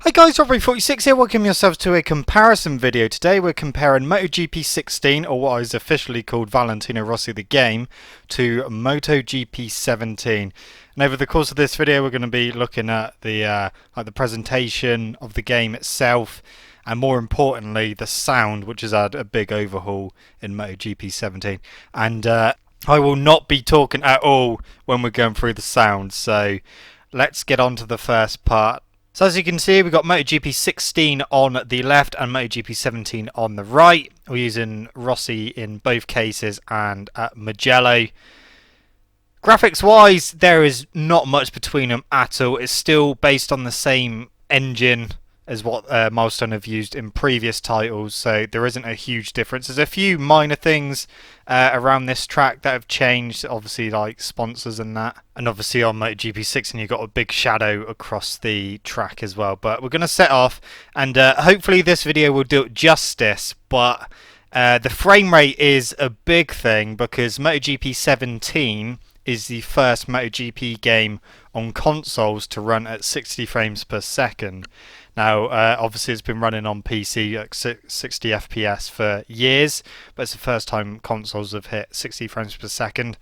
Hi guys, Robbery46 here, welcome yourselves to a comparison video. Today we're comparing MotoGP 16, or what is officially called Valentino Rossi the game, to MotoGP 17. And over the course of this video we're going to be looking at the presentation of the game itself, and more importantly the sound, which has had a big overhaul in MotoGP 17. And I will not be talking at all when we're going through the sound, so let's get on to the first part. So as you can see, we've got MotoGP 16 on the left and MotoGP 17 on the right. We're using Rossi in both cases and at Mugello. Graphics wise, there is not much between them at all. It's still based on the same engine as what Milestone have used in previous titles, so there isn't a huge difference. There's a few minor things around this track that have changed, obviously like sponsors and that, and obviously on MotoGP 16 you've got a big shadow across the track as well. But we're going to set off, and hopefully this video will do it justice, but the frame rate is a big thing because MotoGP 17 is the first MotoGP game on consoles to run at 60 frames per second. Now, obviously it's been running on PC at 60 FPS for years, but it's the first time consoles have hit 60 frames per second.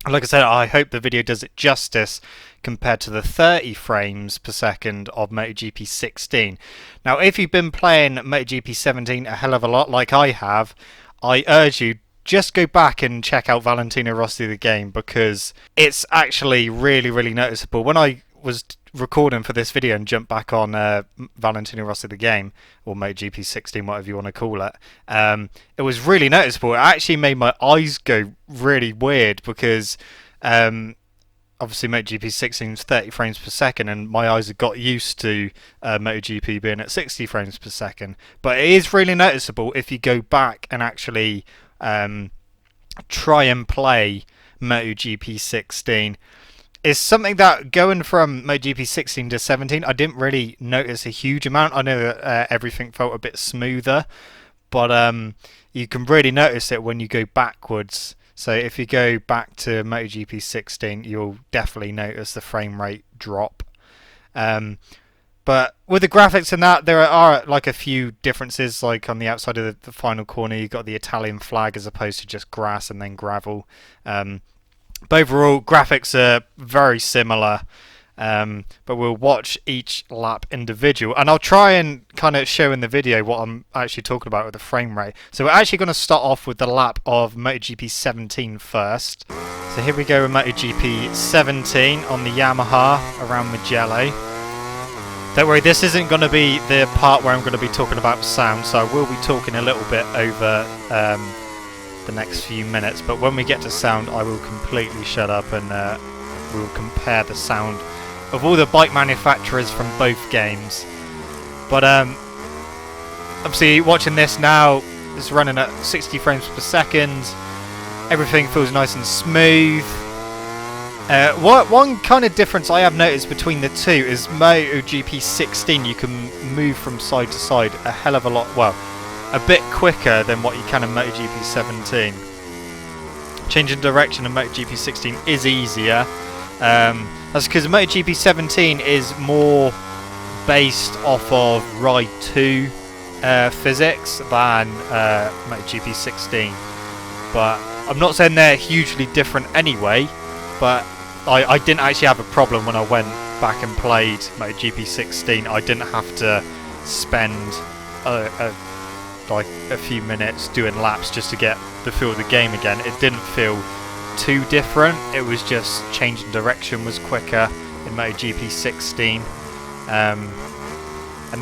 Like I said, I hope the video does it justice compared to the 30 frames per second of MotoGP 16. Now, if you've been playing MotoGP 17 a hell of a lot like I have, I urge you, just go back and check out Valentino Rossi the game, because it's actually really noticeable. When I was recording for this video and jumped back on Valentino Rossi the game, or MotoGP 16, whatever you want to call it, it was really noticeable. It actually made my eyes go really weird because obviously MotoGP 16 is 30 frames per second and my eyes have got used to MotoGP being at 60 frames per second. But it is really noticeable if you go back and actually try and play MotoGP 16. It's something that, going from MotoGP 16 to 17, I didn't really notice a huge amount. I know that everything felt a bit smoother, but you can really notice it when you go backwards. So if you go back to MotoGP 16, you'll definitely notice the frame rate drop. But with the graphics and that, there are like a few differences. Like on the outside of the final corner, you've got the Italian flag as opposed to just grass and then gravel. But overall, graphics are very similar. But we'll watch each lap individual, and I'll try and kind of show in the video what I'm actually talking about with the frame rate. So we're actually going to start off with the lap of MotoGP 17 first. So here we go with MotoGP 17 on the Yamaha around Mugello. Don't worry, this isn't going to be the part where I'm going to be talking about sound, so I will be talking a little bit over the next few minutes, but when we get to sound I will completely shut up and we'll compare the sound of all the bike manufacturers from both games. But obviously watching this now, it's running at 60 frames per second, everything feels nice and smooth. One kind of difference I have noticed between the two is MotoGP 16 you can move from side to side a hell of a lot, well, a bit quicker than what you can in MotoGP 17. Changing direction in MotoGP 16 is easier. That's because MotoGP 17 is more based off of Ride 2 physics than MotoGP 16. But I'm not saying they're hugely different anyway, but I didn't actually have a problem when I went back and played MotoGP 16. I didn't have to spend like a few minutes doing laps just to get the feel of the game again. It didn't feel too different. It was just changing direction was quicker in MotoGP 16, and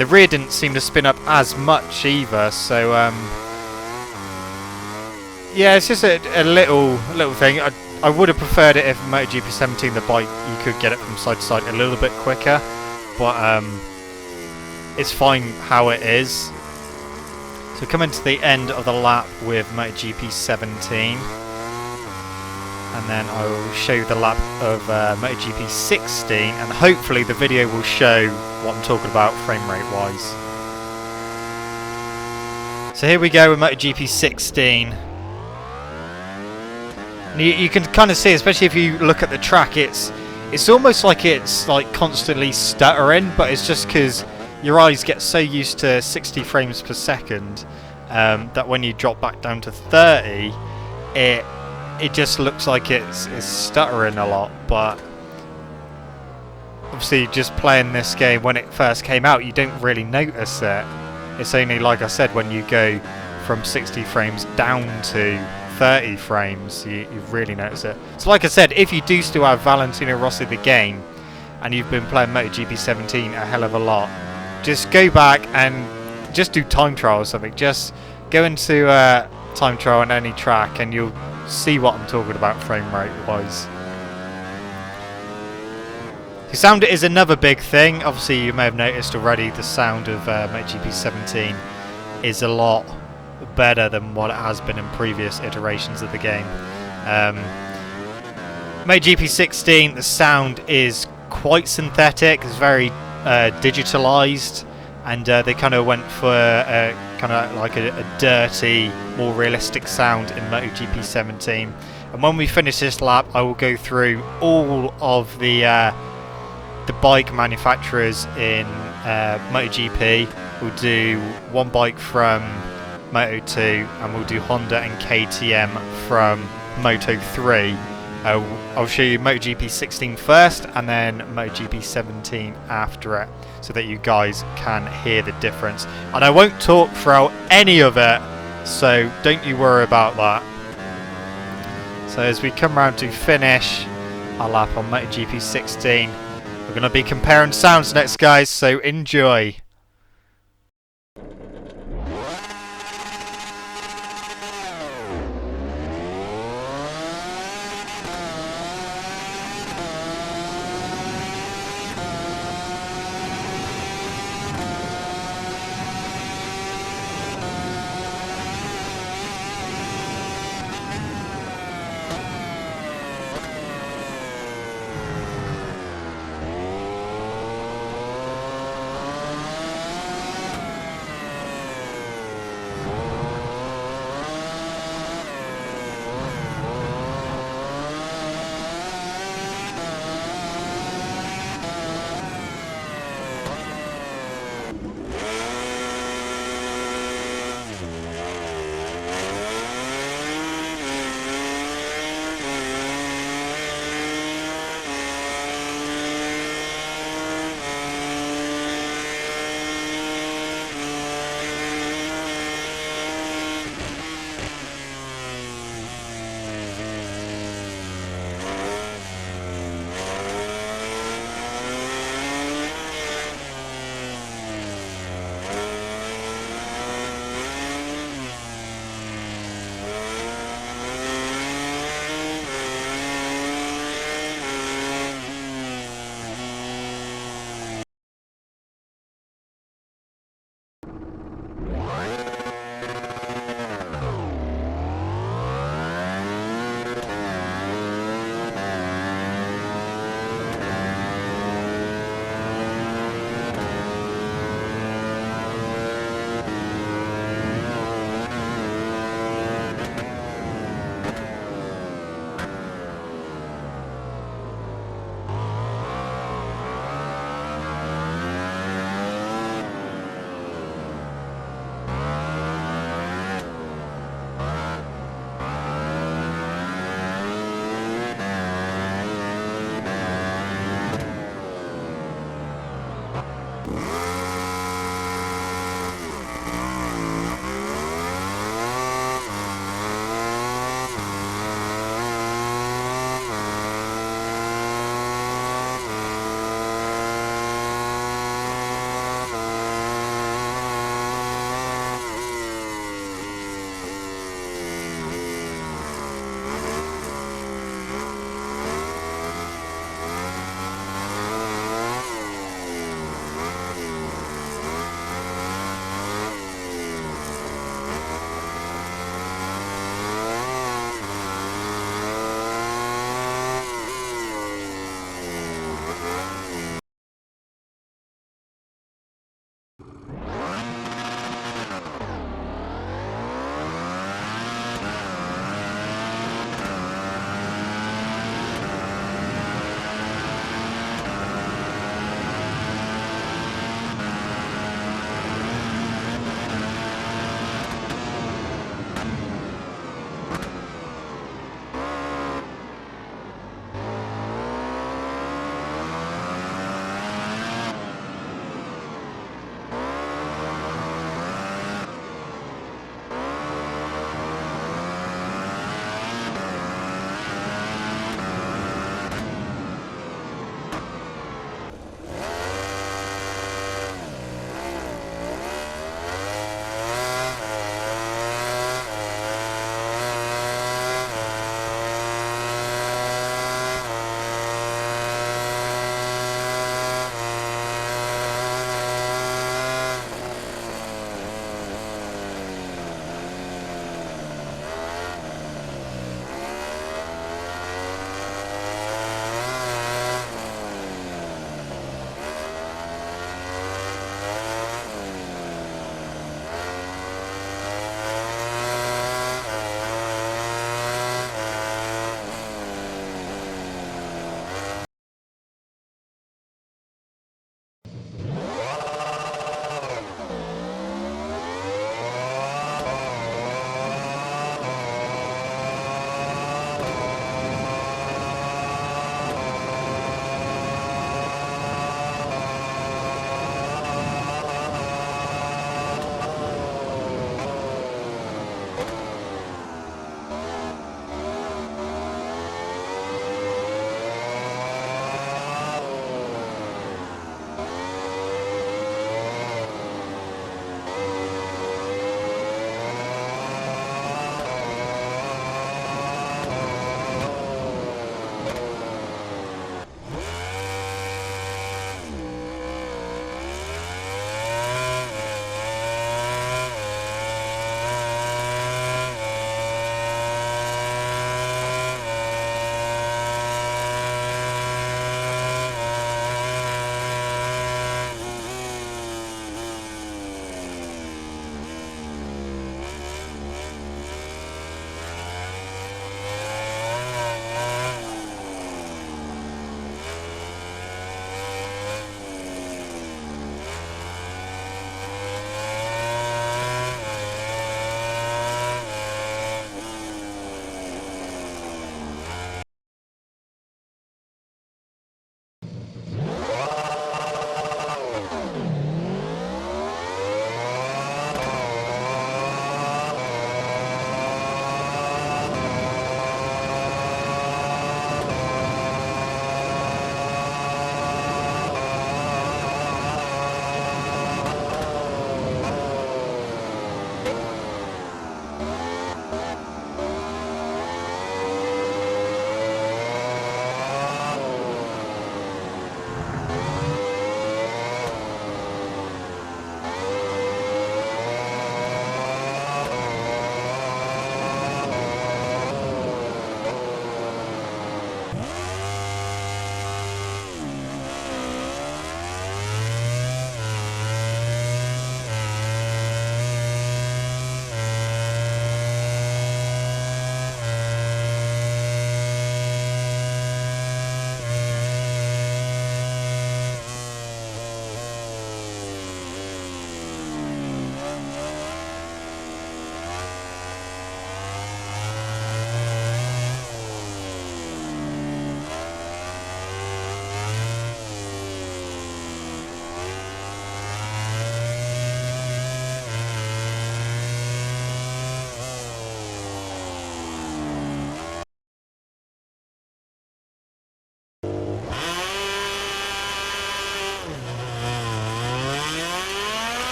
the rear didn't seem to spin up as much either. So yeah, it's just a little thing. I would have preferred it if MotoGP 17 the bike you could get it from side to side a little bit quicker, but it's fine how it is. So coming to the end of the lap with MotoGP 17, and then I will show you the lap of MotoGP 16, and hopefully the video will show what I'm talking about frame rate wise. So here we go with MotoGP 16. You can kind of see, especially if you look at the track, it's almost like it's like constantly stuttering, but it's just because your eyes get so used to 60 frames per second that when you drop back down to 30, it just looks like it's stuttering a lot. But obviously, just playing this game when it first came out, you don't really notice it. It's only, like I said, when you go from 60 frames down to 30 frames, you really notice it. So like I said, if you do still have Valentino Rossi the game, and you've been playing MotoGP 17 a hell of a lot, just go back and just do time trial or something. Just go into time trial on any track and you'll see what I'm talking about frame rate wise. The sound is another big thing. Obviously you may have noticed already the sound of MotoGP 17 is a lot better than what it has been in previous iterations of the game. MotoGP 16, the sound is quite synthetic, it's very digitalized, and they kind of went for kind of like a dirty, more realistic sound in MotoGP 17. And when we finish this lap, I will go through all of the bike manufacturers in MotoGP. We'll do one bike from Moto2, and we'll do Honda and KTM from Moto3. I'll show you MotoGP 16 first and then MotoGP 17 after it, so that you guys can hear the difference. And I won't talk throughout any of it, so don't you worry about that. So as we come round to finish our lap on MotoGP 16, we're going to be comparing sounds next, guys, so enjoy.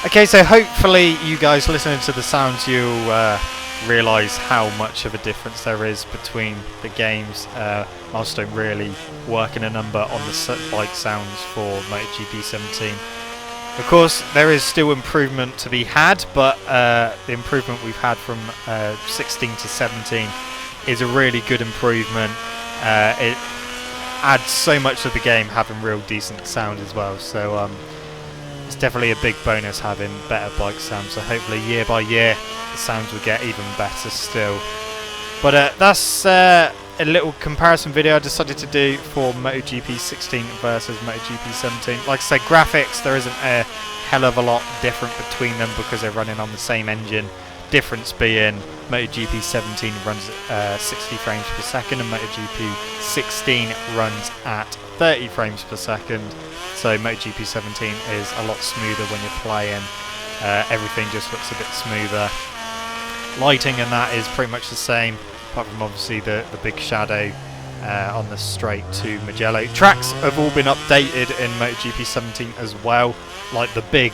Okay, so hopefully you guys listening to the sounds, you'll realise how much of a difference there is between the games. Milestone really working a number on the bike sounds for MotoGP 17. Of course, there is still improvement to be had, but the improvement we've had from 16 to 17 is a really good improvement. It adds so much to the game having real decent sound as well, so it's definitely a big bonus having better bike sound, so hopefully year by year the sounds will get even better still. But that's a little comparison video I decided to do for MotoGP 16 versus MotoGP 17. Like I said, graphics, there isn't a hell of a lot different between them because they're running on the same engine. Difference being MotoGP 17 runs at 60 frames per second and MotoGP 16 runs at 30 frames per second. So MotoGP 17 is a lot smoother when you're playing. Everything just looks a bit smoother. Lighting and that is pretty much the same, apart from obviously the big shadow on the straight to Mugello. Tracks have all been updated in MotoGP 17 as well, like the big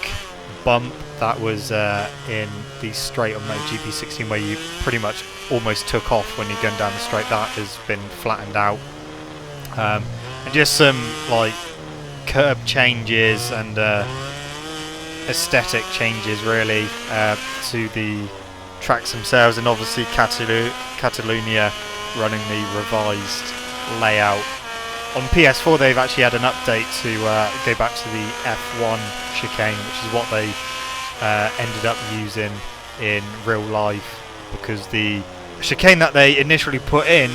bump that was in the straight on MotoGP 16 where you pretty much almost took off when you're going down the straight. That has been flattened out. And just some like curb changes and aesthetic changes really to the tracks themselves, and obviously Catalunya running the revised layout. On PS4 they've actually had an update to go back to the F1 chicane, which is what they ended up using in real life, because the chicane that they initially put in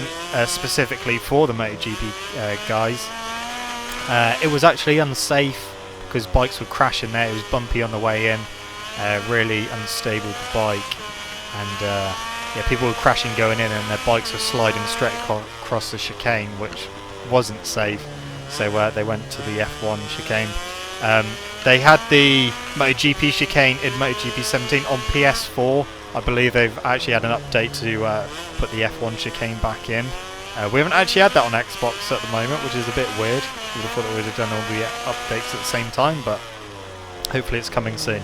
specifically for the MotoGP guys, it was actually unsafe because bikes would crash in there. It was bumpy on the way in, really unstable the bike, and yeah, people were crashing going in and their bikes were sliding straight across the chicane, which wasn't safe. So they went to the F1 chicane. They had the MotoGP chicane in MotoGP 17 on PS4. I believe they've actually had an update to put the F1 chicane back in. We haven't actually had that on Xbox at the moment, which is a bit weird. We would have thought that we would have done all the updates at the same time, but hopefully it's coming soon.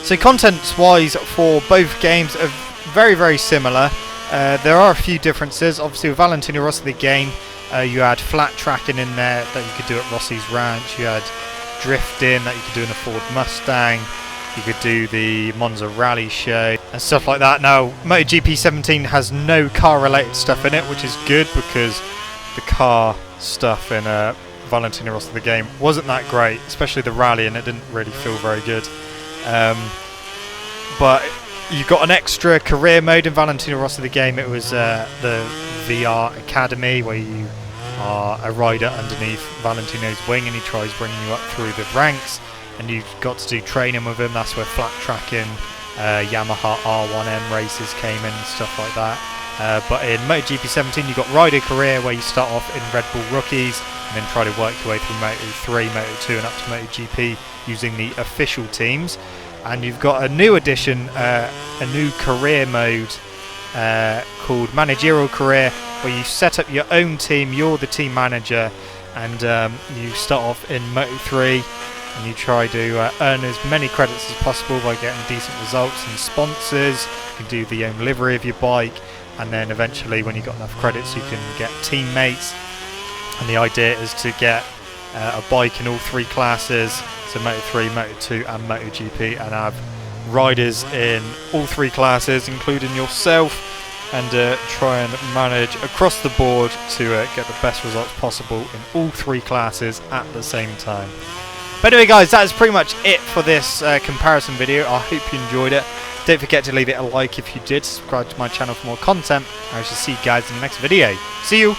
So content-wise for both games are very, very similar. There are a few differences. Obviously with Valentino Rossi the game, you had flat tracking in there that you could do at Rossi's Ranch. You had drifting that you could do in a Ford Mustang. You could do the Monza Rally show and stuff like that. Now, MotoGP 17 has no car-related stuff in it, which is good because the car stuff in Valentino Rossi the game wasn't that great, especially the rally, and it didn't really feel very good. But you got an extra career mode in Valentino Rossi the game. It was the VR Academy, where you are a rider underneath Valentino's wing and he tries bringing you up through the ranks, and you've got to do training with him. That's where flat tracking, Yamaha R1M races came in and stuff like that. But in MotoGP 17 you've got rider career, where you start off in Red Bull Rookies, and then try to work your way through Moto3, Moto2 and up to MotoGP using the official teams. And you've got a new addition, a new career mode called Managerial Career, where you set up your own team, you're the team manager, and you start off in Moto3 and you try to earn as many credits as possible by getting decent results and sponsors. You can do the own livery of your bike, and then eventually when you've got enough credits you can get teammates. And the idea is to get a bike in all three classes, so Moto3, Moto2 and MotoGP, and have riders in all three classes including yourself, and try and manage across the board to get the best results possible in all three classes at the same time. But anyway guys, that is pretty much it for this comparison video. I hope you enjoyed it. Don't forget to leave it a like if you did, subscribe to my channel for more content, and I shall see you guys in the next video. See you!